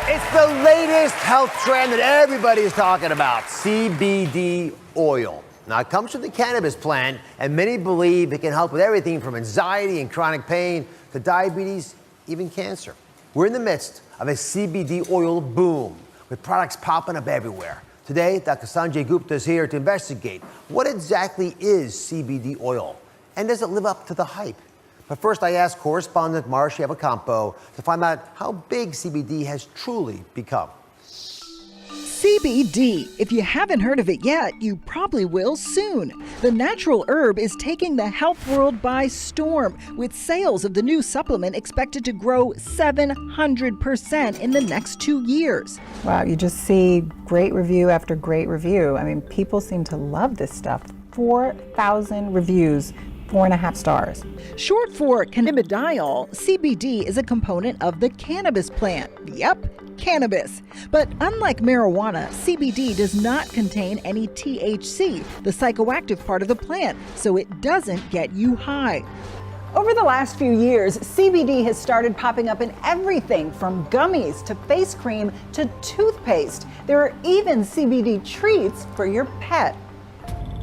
It's the latest health trend that everybody is talking about, CBD oil. Now, it comes from the cannabis plant, and many believe it can help with everything from anxiety and chronic pain to diabetes, even cancer. We're in the midst of a CBD oil boom, with products popping up everywhere. Today, Dr. Sanjay Gupta is here to investigate what exactly is CBD oil, and does it live up to the hype? But first, I asked correspondent Marcia Evacampo to find out how big CBD has truly become. CBD. If you haven't heard of it yet, you probably will soon. The natural herb is taking the health world by storm, with sales of the new supplement expected to grow 700% in the next 2 years. Wow, you just see great review after great review. I mean, people seem to love this stuff. 4,000 reviews. 4.5 stars. Short for cannabidiol, CBD is a component of the cannabis plant. Yep, cannabis. But unlike marijuana, CBD does not contain any THC, the psychoactive part of the plant, so it doesn't get you high. Over the last few years, CBD has started popping up in everything from gummies to face cream to toothpaste. There are even CBD treats for your pet.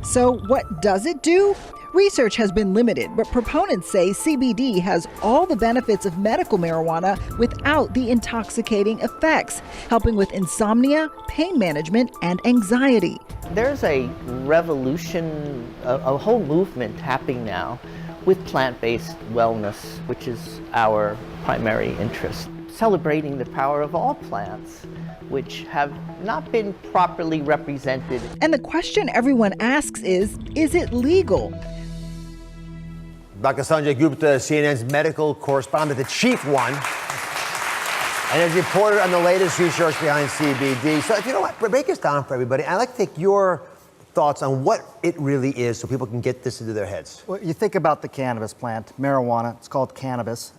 So what does it do? Research has been limited, but proponents say CBD has all the benefits of medical marijuana without the intoxicating effects, helping with insomnia, pain management, and anxiety. There's a revolution, a whole movement happening now with plant-based wellness, which is our primary interest. Celebrating the power of all plants, which have not been properly represented. And the question everyone asks is it legal? Dr. Sanjay Gupta, CNN's medical correspondent, the chief one, and has reported on the latest research behind CBD. So if you know what, break this down for everybody. I'd like to take your thoughts on what it really is so people can get this into their heads. Well, you think about the cannabis plant, marijuana, it's called cannabis.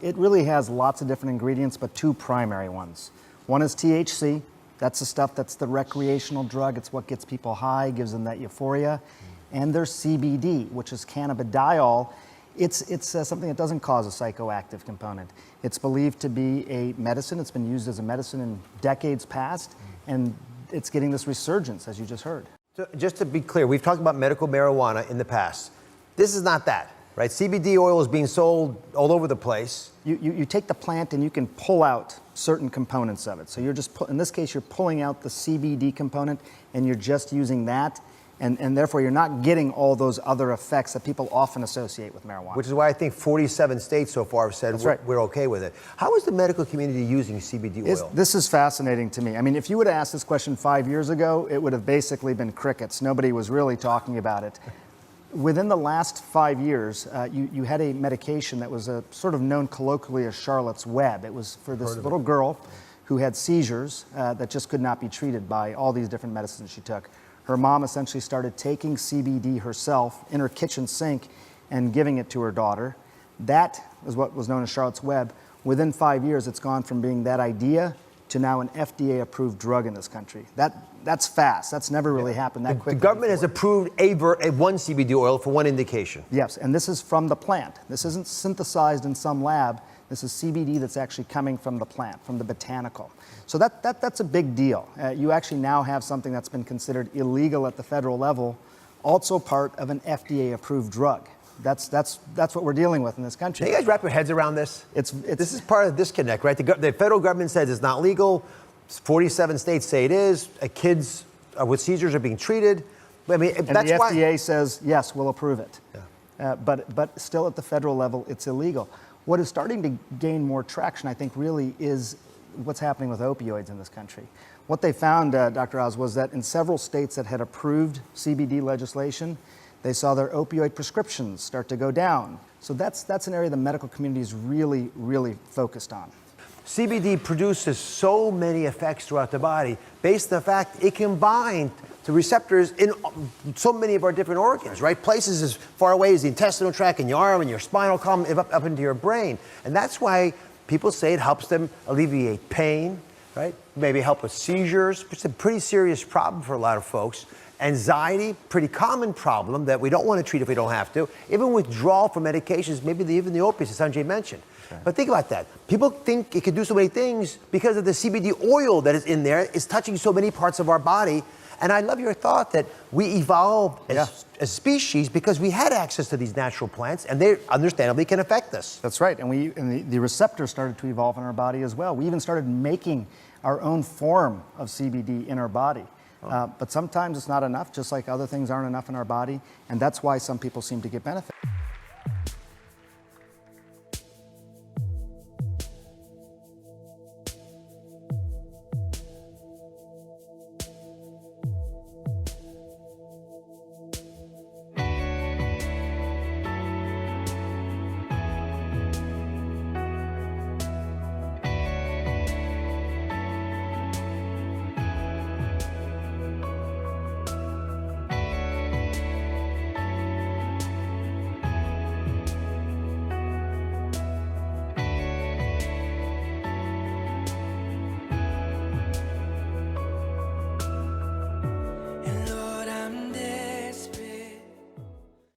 It really has lots of different ingredients, but two primary ones. One is THC. That's the stuff that's the recreational drug. It's what gets people high, gives them that euphoria. And there's CBD, which is cannabidiol. It's something that doesn't cause a psychoactive component. It's believed to be a medicine. It's been used as a medicine in decades past, and it's getting this resurgence, as you just heard. So just to be clear, we've talked about medical marijuana in the past. This is not that, right? CBD oil is being sold all over the place. You take the plant and you can pull out certain components of it. So you're just, in this case, you're pulling out the CBD component and you're just using that. And therefore, you're not getting all those other effects that people often associate with marijuana. Which is why I think 47 states so far have said we're okay with it. How is the medical community using CBD oil? This is fascinating to me. I mean, if you would have asked this question 5 years ago, it would have basically been crickets. Nobody was really talking about it. Within the last 5 years, you had a medication that was sort of known colloquially as Charlotte's Web. It was for this little girl who had seizures that just could not be treated by all these different medicines she took. Her mom essentially started taking CBD herself in her kitchen sink and giving it to her daughter. That is what was known as Charlotte's Web. Within 5 years, it's gone from being that idea to now an FDA-approved drug in this country. That's fast. That's never really happened that quickly. The government has approved one CBD oil for one indication. Yes, and this is from the plant. This isn't synthesized in some lab. This is CBD that's actually coming from the plant, from the botanical. So that's a big deal. You actually now have something that's been considered illegal at the federal level, also part of an FDA-approved drug. That's what we're dealing with in this country. Can you guys wrap your heads around this? This is part of the disconnect, right? The federal government says it's not legal. 47 states say it is. Kids with seizures are being treated. I mean, and the FDA says, yes, we'll approve it. Yeah. But still at the federal level, it's illegal. What is starting to gain more traction, I think, really is what's happening with opioids in this country. What they found, Dr. Oz, was that in several states that had approved CBD legislation, they saw their opioid prescriptions start to go down. So that's an area the medical community is really, really focused on. CBD produces so many effects throughout the body based on the fact it can bind to receptors in so many of our different organs, right? Places as far away as the intestinal tract and your arm and your spinal column, up into your brain. And that's why people say it helps them alleviate pain, right? Maybe help with seizures. It's a pretty serious problem for a lot of folks. Anxiety, pretty common problem that we don't want to treat if we don't have to. Even withdrawal from medications, maybe even the opiates, as Sanjay mentioned. Okay. But think about that. People think it can do so many things because of the CBD oil that is in there. It's touching so many parts of our body. And I love your thought that we evolved as species because we had access to these natural plants, and they understandably can affect us. That's right, and the receptors started to evolve in our body as well. We even started making our own form of CBD in our body. But sometimes it's not enough, just like other things aren't enough in our body, and that's why some people seem to get benefit.